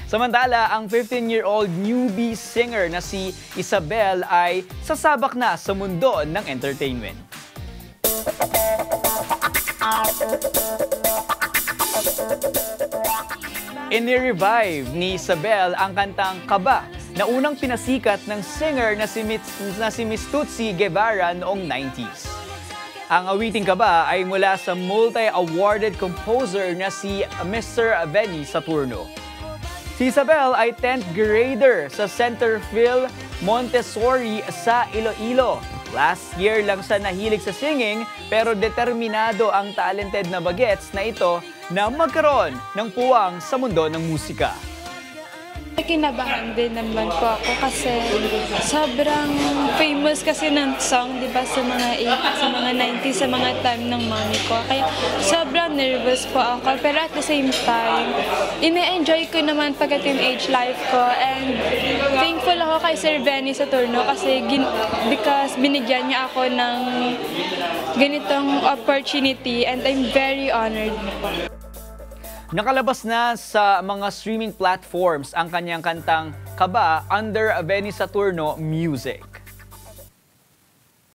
Samantala, ang 15-year-old newbie singer na si Isabel ay sasabak na sa mundo ng entertainment. Ini-revive ni Isabel ang kantang Kaba na unang pinasikat ng singer na si Miss Tutsi Guevara noong 90s. Ang awiting Kaba ay mula sa multi-awarded composer na si Mr. Benny Saturno. Si Isabel ay 10th grader sa Centerville Montessori sa Iloilo. Last year lang siya nahilig sa singing pero determinado ang talented na bagets na ito na magkaroon ng puwang sa mundo ng musika. Kinabahan din naman po ako kasi sobrang famous kasi ng song, di ba, sa mga 90s, sa mga time ng mommy ko. Kaya sobrang nervous po ako. Pero at the same time, ine-enjoy ko naman pagka-teenage life ko. And thankful ako kay Sir Benny Saturno kasi because binigyan niya ako ng ganitong opportunity and I'm very honored po. Nakalabas na sa mga streaming platforms ang kanyang kantang Kaba under Benny Saturno Music.